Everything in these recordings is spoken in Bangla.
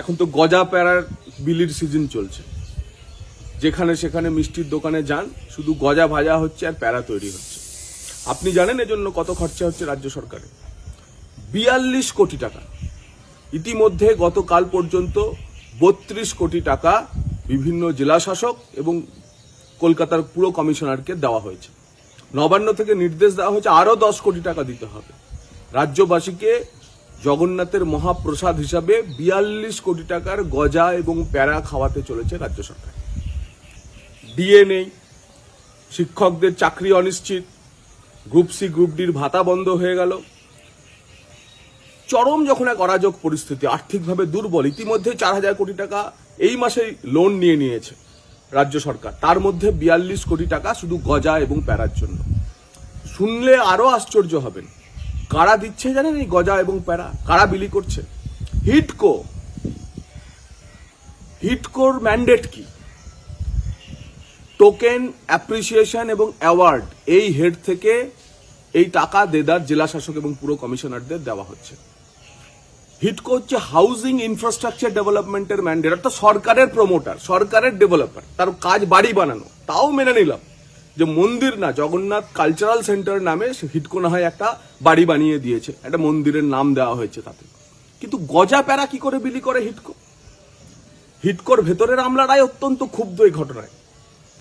এখন তো গজা প্যারার বিলির সিজন চলছে, যেখানে সেখানে মিষ্টির দোকানে যান, শুধু গজা ভাজা হচ্ছে আর প্যারা তৈরি হচ্ছে। আপনি জানেন এজন্য কত খরচা হচ্ছে রাজ্য সরকারে? 42 কোটি টাকা। ইতিমধ্যে গতকাল পর্যন্ত 32 কোটি টাকা বিভিন্ন জেলা শাসক এবং কলকাতার পুর কমিশনারকে দেওয়া হয়েছে। নবান্ন থেকে নির্দেশ দেওয়া হয়েছে আরো 10 কোটি টাকা দিতে হবে। রাজ্যবাসীকে জগন্নাথের মহাপ্রসাদ হিসাবে 42 কোটি টাকার গজা এবং প্যারা খাওয়াতে চলেছে রাজ্য সরকার। ডিএ নেই, শিক্ষকদের চাকরি অনিশ্চিত, গ্রুপ সি গ্রুপ ডির ভাতা বন্ধ হয়ে গেল। চরম যখন এক অরাজক পরিস্থিতি, আর্থিকভাবে দুর্বল। ইতিমধ্যে 4,000 কোটি টাকা এই মাসে লোন নিয়েছে রাজ্য সরকার, তার মধ্যে 42 কোটি টাকা শুধু গজা এবং প্যারার জন্য। শুনলে আরো আশ্চর্য হবেন, কারা দিচ্ছে জানেন এই গজা এবং প্যারা? কারা বিলি করছে? হিটকো। হিটকোর ম্যান্ডেট কি? টোকেন, অ্যাপ্রিসিয়েশন এবং অ্যাওয়ার্ড, এই হেড থেকে এই টাকা দেদার জেলা শাসক এবং পুর কমিশনারদের দেওয়া হচ্ছে। হিটকো হচ্ছে হাউজিং ইনফ্রাস্ট্রাকচার ডেভেলপমেন্টের ম্যান্ডেট, অর্থাৎ সরকারের প্রমোটার, সরকারের ডেভেলপার। তার কাজ বাড়ি বানানো। তাও মেনে নিলাম যে মন্দির না, জগন্নাথ কালচারাল সেন্টার নামে হিটকো না হয় একটা বাড়ি বানিয়ে দিয়েছে, একটা মন্দিরের নাম দেওয়া হয়েছে তাতে। কিন্তু গজা প্যারা কি করে বিলি করে হিটকো? হিটকোর ভেতরের আমলারাই অত্যন্ত ক্ষুব্ধ এই ঘটনায়।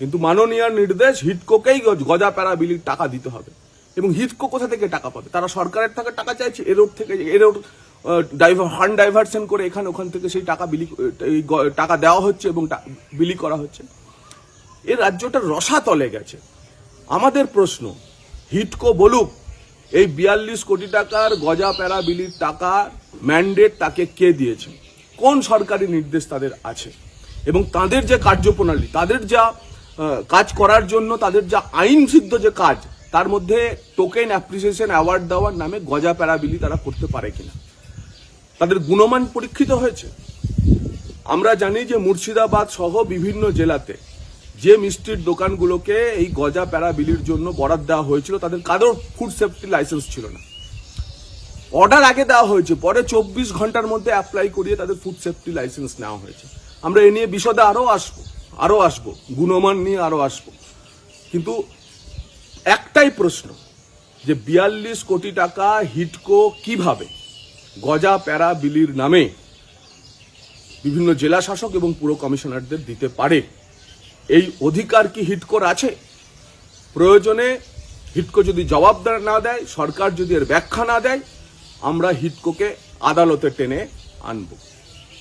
কিন্তু মাননীয় নির্দেশ, হিটকোকেই গজা প্যারা বিলির টাকা দিতে হবে। এবং হিটকো কোথা থেকে টাকা পাবে? তারা সরকারের থেকে টাকা চাইছে, এরোড থেকে, এরোড ফান্ড ডাইভার্সন করে এখানে ওখান থেকে সেই টাকা বিলি, টাকা দেওয়া হচ্ছে এবং বিলি করা হচ্ছে। এই রাজ্যটা রসাতলে গেছে। আমাদের প্রশ্ন, হিটকো বলুক এই 42 কোটি টাকার গজা প্যারা বিলির টাকা ম্যান্ডেট তাকে কে দিয়েছে, কোন সরকারি নির্দেশ তাদের আছে, এবং তাদের যে কার্যপ্রণালী, তাদের যা কাজ করার জন্য তাদের যা আইন সিদ্ধ যে কাজ, তার মধ্যে টোকেন, অ্যাপ্রিসিয়েশন, অ্যাওয়ার্ড দেওয়ার নামে গজা প্যারা বিলি তারা করতে পারে কিনা, তাদের গুণমান পরীক্ষিত হয়েছে? আমরা জানি যে মুর্শিদাবাদ সহ বিভিন্ন জেলাতে যে মিষ্টির দোকানগুলোকে এই গজা প্যারা বিলির জন্য বরাদ দেওয়া হয়েছিল, তাদের কারোর ফুড সেফটি লাইসেন্স ছিল না। অর্ডার আগে দেওয়া হয়েছে, পরে 24 ঘন্টার মধ্যে অ্যাপ্লাই করিয়ে তাদের ফুড সেফটি লাইসেন্স নেওয়া হয়েছে। আমরা এ নিয়ে বিশদে আরো আসবো, গুণমান নিয়ে আরো আসবো। কিন্তু একটাই প্রশ্ন, যে 42 কোটি টাকা হিটকো কিভাবে গজা প্যারা বিলির নামে বিভিন্ন জেলা শাসক এবং পুর কমিশনারদের দিতে পারে? এই অধিকার কি হিটকোর আছে? প্রয়োজনে হিটকো যদি জবাব না দেয়, সরকার যদি এর ব্যাখ্যা না দেয়, আমরা হিটকোকে আদালতে টেনে আনবো।